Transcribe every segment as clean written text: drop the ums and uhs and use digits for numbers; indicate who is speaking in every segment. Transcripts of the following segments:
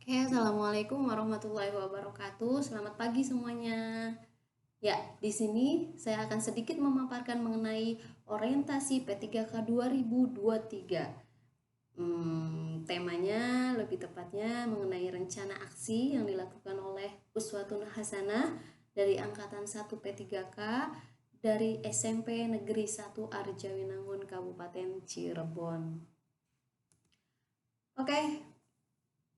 Speaker 1: Oke, assalamualaikum warahmatullahi wabarakatuh. Selamat pagi semuanya. Ya, di sini saya akan sedikit memaparkan mengenai orientasi P3K 2023. Temanya lebih tepatnya mengenai rencana aksi yang dilakukan oleh Uswatun Hasanah dari Angkatan 1 P3K dari SMP Negeri 1 Arjawinangun Kabupaten Cirebon. Oke,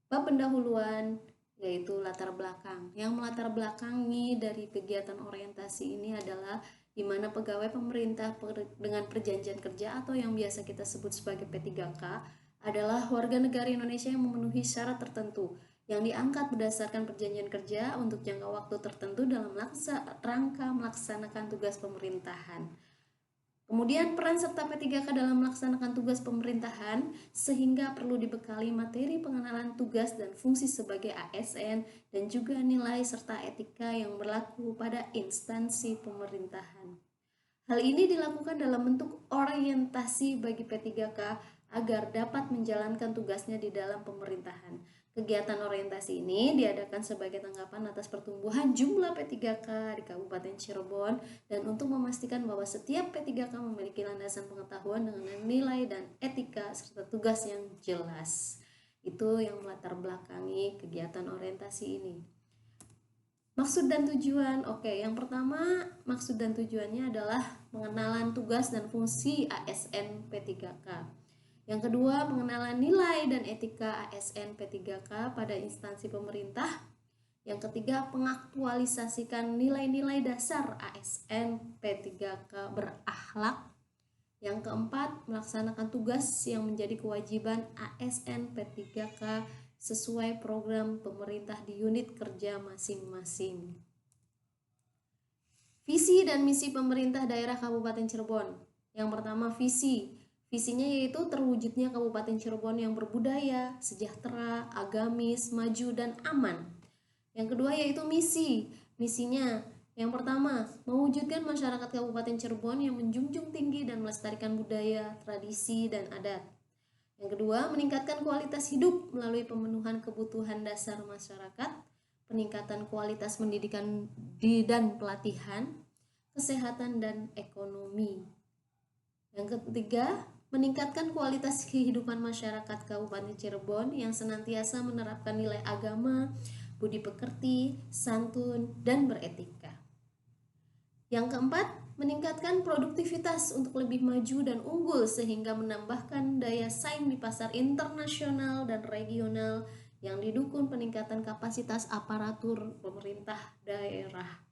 Speaker 1: bab pendahuluan yaitu latar belakang. Yang melatar belakangi dari kegiatan orientasi ini adalah di mana pegawai pemerintah dengan perjanjian kerja atau yang biasa kita sebut sebagai P3K adalah warga negara Indonesia yang memenuhi syarat tertentu yang diangkat berdasarkan perjanjian kerja untuk jangka waktu tertentu dalam rangka melaksanakan tugas pemerintahan. Kemudian peran serta P3K dalam melaksanakan tugas pemerintahan sehingga perlu dibekali materi pengenalan tugas dan fungsi sebagai ASN dan juga nilai serta etika yang berlaku pada instansi pemerintahan. Hal ini dilakukan dalam bentuk orientasi bagi P3K agar dapat menjalankan tugasnya di dalam pemerintahan. Kegiatan orientasi ini diadakan sebagai tanggapan atas pertumbuhan jumlah P3K di Kabupaten Cirebon dan untuk memastikan bahwa setiap P3K memiliki landasan pengetahuan dengan nilai dan etika serta tugas yang jelas. Itu yang melatar belakangi kegiatan orientasi ini. Maksud dan tujuan. Oke, yang pertama maksud dan tujuannya adalah pengenalan tugas dan fungsi ASN P3K. Yang kedua, pengenalan nilai dan etika ASN P3K pada instansi pemerintah. Yang ketiga, pengaktualisasikan nilai-nilai dasar ASN P3K berakhlak. Yang keempat, melaksanakan tugas yang menjadi kewajiban ASN P3K sesuai program pemerintah di unit kerja masing-masing. Visi dan misi pemerintah daerah Kabupaten Cirebon. Yang pertama, visinya yaitu terwujudnya Kabupaten Cirebon yang berbudaya, sejahtera, agamis, maju, dan aman. Yang kedua yaitu misinya yang pertama, mewujudkan masyarakat Kabupaten Cirebon yang menjunjung tinggi dan melestarikan budaya, tradisi, dan adat. Yang kedua, meningkatkan kualitas hidup melalui pemenuhan kebutuhan dasar masyarakat, peningkatan kualitas pendidikan dan pelatihan, kesehatan, dan ekonomi. Yang ketiga, meningkatkan kualitas kehidupan masyarakat Kabupaten Cirebon yang senantiasa menerapkan nilai agama, budi pekerti, santun, dan beretika. Yang keempat, meningkatkan produktivitas untuk lebih maju dan unggul sehingga menambahkan daya saing di pasar internasional dan regional yang didukung peningkatan kapasitas aparatur pemerintah daerah.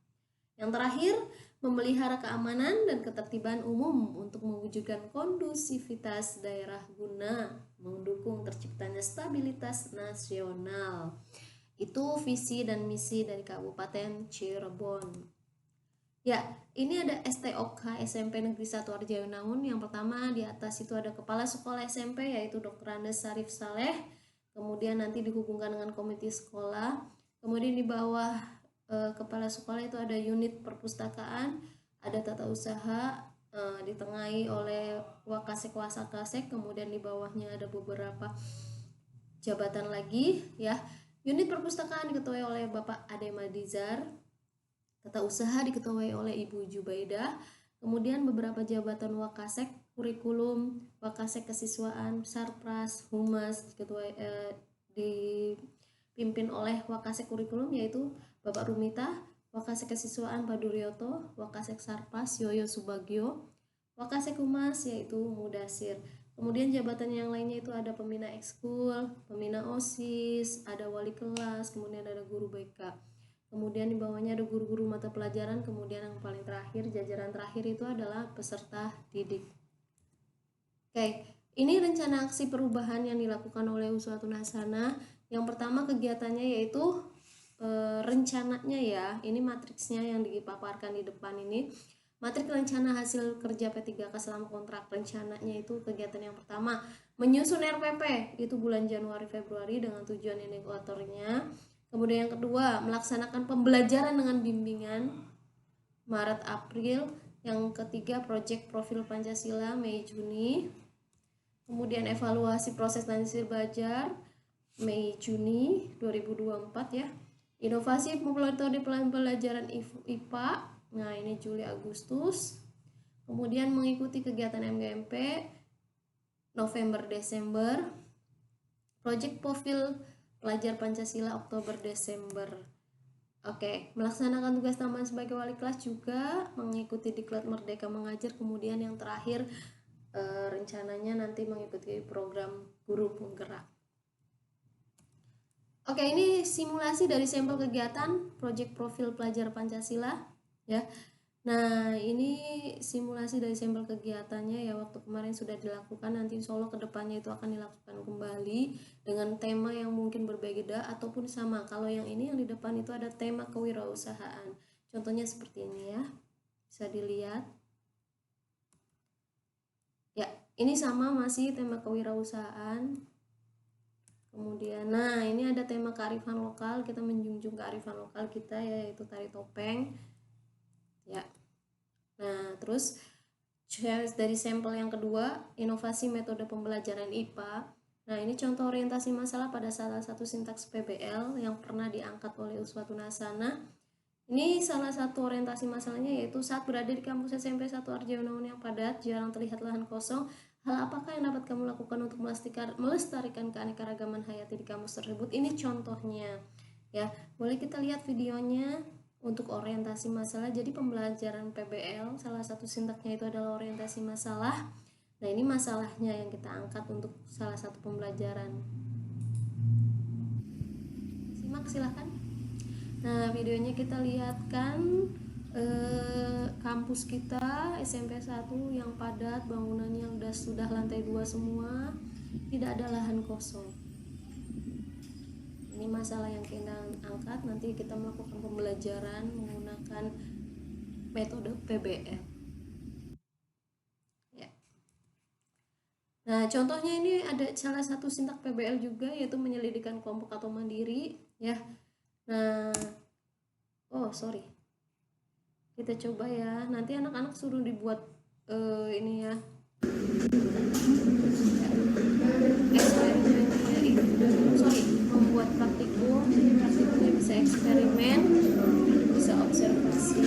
Speaker 1: Yang terakhir, memelihara keamanan dan ketertiban umum untuk mewujudkan kondusivitas daerah guna mendukung terciptanya stabilitas nasional. Itu visi dan misi dari Kabupaten Cirebon. Ya, ini ada STOK SMP Negeri 1 Arjawinangun. Yang pertama di atas itu ada Kepala Sekolah SMP yaitu Dr. Andes Sarif Saleh. Kemudian nanti dihubungkan dengan komite sekolah. Kemudian di bawah Kepala Sekolah itu ada unit perpustakaan, ada tata usaha, ditengahi oleh Wakasek. Kemudian di bawahnya ada beberapa jabatan lagi ya. Unit perpustakaan diketuai oleh Bapak Ade Madizar. Tata usaha diketuai oleh Ibu Jubaidah, kemudian beberapa jabatan Wakasek, kurikulum, Wakasek kesiswaan, Sarpras, Humas dipimpin oleh Wakasek kurikulum yaitu Bapak Rumita, Wakasek kesiswaan Pak Duryoto, Wakasek Sarpas Yoyo Subagio, Wakasek Humas yaitu Mudasir. Kemudian jabatan yang lainnya itu ada pembina ekskul, pembina OSIS, ada wali kelas, kemudian ada guru BK. Kemudian di bawahnya ada guru-guru mata pelajaran, kemudian yang paling terakhir, jajaran terakhir itu adalah peserta didik. Oke, ini rencana aksi perubahan yang dilakukan oleh Uswatun Hasanah. Yang pertama kegiatannya yaitu rencananya ya, ini matriksnya yang dipaparkan di depan ini. Matrik rencana hasil kerja P3K selama kontrak rencananya itu kegiatan yang pertama menyusun RPP itu bulan Januari Februari dengan tujuan indikatornya. Kemudian yang kedua melaksanakan pembelajaran dengan bimbingan Maret April. Yang ketiga proyek profil Pancasila Mei Juni. Kemudian evaluasi proses transisi belajar Mei Juni 2024 ya. Inovasi metode pembelajaran IPA. Nah, ini Juli Agustus. Kemudian mengikuti kegiatan MGMP November Desember. Project profil pelajar Pancasila Oktober Desember. Oke, melaksanakan tugas tambahan sebagai wali kelas juga, mengikuti Diklat Merdeka Mengajar, kemudian yang terakhir rencananya nanti mengikuti program guru penggerak. Oke, ini simulasi dari sampel kegiatan Project Profil Pelajar Pancasila ya. Nah, ini simulasi dari sampel kegiatannya ya, waktu kemarin sudah dilakukan, nanti insya Allah kedepannya itu akan dilakukan kembali dengan tema yang mungkin berbeda ataupun sama. Kalau yang ini yang di depan itu ada tema kewirausahaan. Contohnya seperti ini ya, bisa dilihat. Ya, ini sama masih tema kewirausahaan. Kemudian, nah ini ada tema kearifan lokal, kita menjunjung kearifan lokal kita yaitu tari topeng. Ya. Nah, terus dari sampel yang kedua, inovasi metode pembelajaran IPA. Nah, ini contoh orientasi masalah pada salah satu sintaks PBL yang pernah diangkat oleh Uswatun Hasanah. Ini salah satu orientasi masalahnya yaitu saat berada di kampus SMP 1 Arjuna yang padat, jarang terlihat lahan kosong. Hal apakah yang dapat kamu lakukan untuk melestarikan keanekaragaman hayati di kampus tersebut? Ini contohnya. Ya, boleh kita lihat videonya. Untuk orientasi masalah, jadi pembelajaran PBL salah satu sintaknya itu adalah orientasi masalah. Nah, ini masalahnya yang kita angkat untuk salah satu pembelajaran. Simak silahkan. Nah, videonya kita lihatkan kampus kita SMP 1 yang padat, bangunannya sudah lantai 2 semua, tidak ada lahan kosong. Ini masalah yang kita angkat, nanti kita melakukan pembelajaran menggunakan metode PBL. Ya. Nah, contohnya ini ada salah satu sintak PBL juga, yaitu menyelidikkan kelompok atau mandiri. Ya. Nah, kita coba ya. Nanti anak-anak suruh dibuat ini ya. Membuat praktikum. Praktikumnya bisa eksperimen, bisa observasi.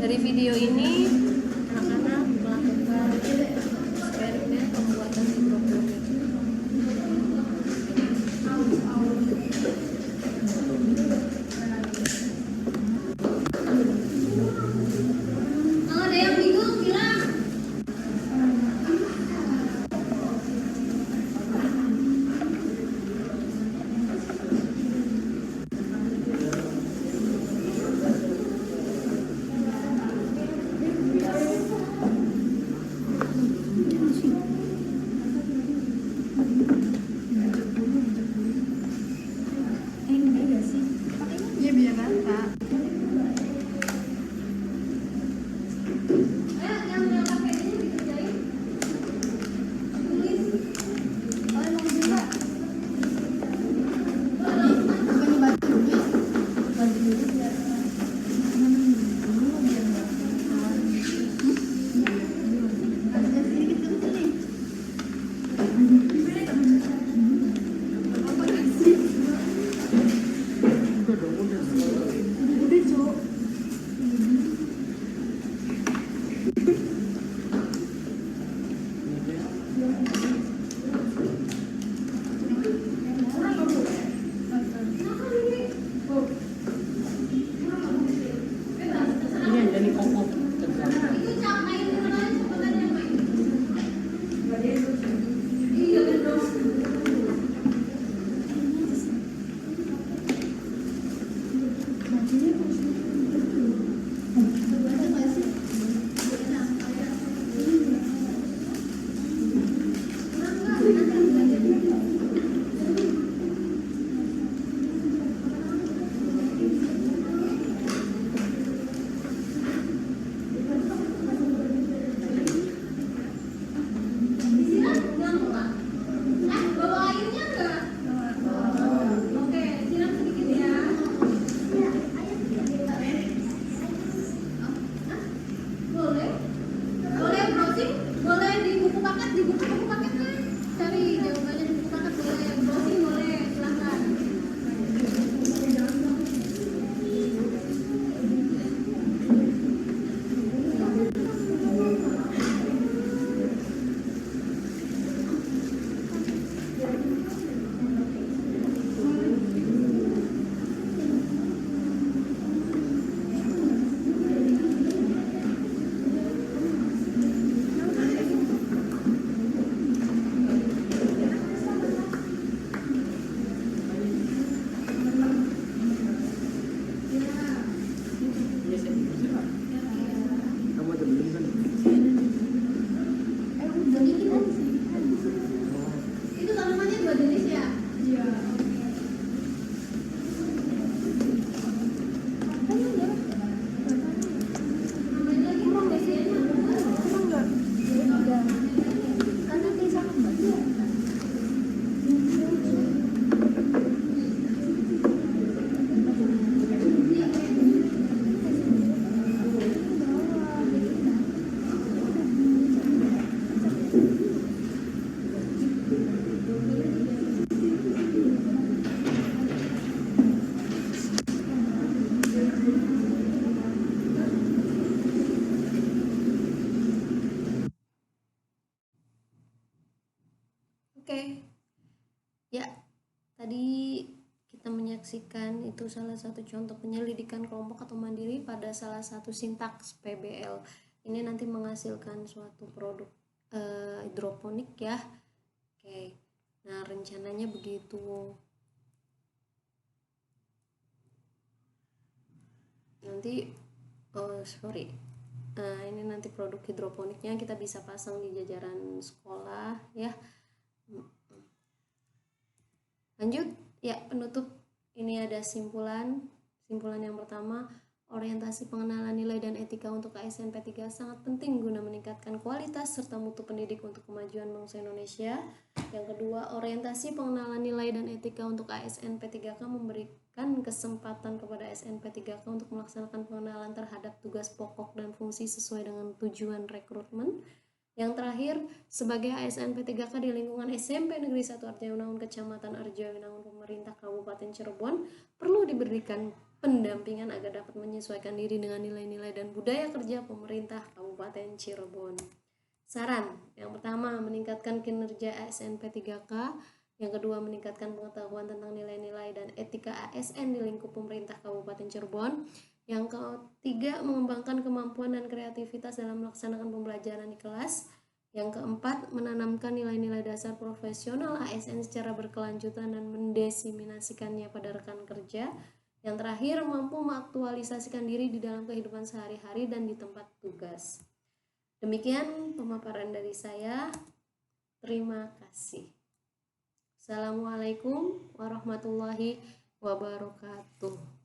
Speaker 1: Dari video ini anak-anak melakukan eksperimen pembuatan hidroponik. Ya, tadi kita menyaksikan itu salah satu contoh penyelidikan kelompok atau mandiri pada salah satu sintaks PBL. Ini nanti menghasilkan suatu produk hidroponik ya. Oke, nah rencananya begitu. Nanti, ini nanti produk hidroponiknya kita bisa pasang di jajaran sekolah ya. Lanjut ya, penutup ini ada simpulan yang pertama, orientasi pengenalan nilai dan etika untuk ASN P3 sangat penting guna meningkatkan kualitas serta mutu pendidik untuk kemajuan bangsa Indonesia. Yang kedua, orientasi pengenalan nilai dan etika untuk ASN P3K memberikan kesempatan kepada ASN P3K untuk melaksanakan pengenalan terhadap tugas pokok dan fungsi sesuai dengan tujuan rekrutmen. Yang terakhir, sebagai ASN P3K di lingkungan SMP Negeri 1 Arjawinangun Kecamatan Arjawinangun Pemerintah Kabupaten Cirebon perlu diberikan pendampingan agar dapat menyesuaikan diri dengan nilai-nilai dan budaya kerja pemerintah Kabupaten Cirebon. Saran, yang pertama meningkatkan kinerja ASN P3K, yang kedua meningkatkan pengetahuan tentang nilai-nilai dan etika ASN di lingkup pemerintah Kabupaten Cirebon. Yang ketiga, mengembangkan kemampuan dan kreativitas dalam melaksanakan pembelajaran di kelas. Yang keempat, menanamkan nilai-nilai dasar profesional ASN secara berkelanjutan dan mendesiminasikannya pada rekan kerja. Yang terakhir, mampu mengaktualisasikan diri di dalam kehidupan sehari-hari dan di tempat tugas. Demikian pemaparan dari saya. Terima kasih. Assalamualaikum warahmatullahi wabarakatuh.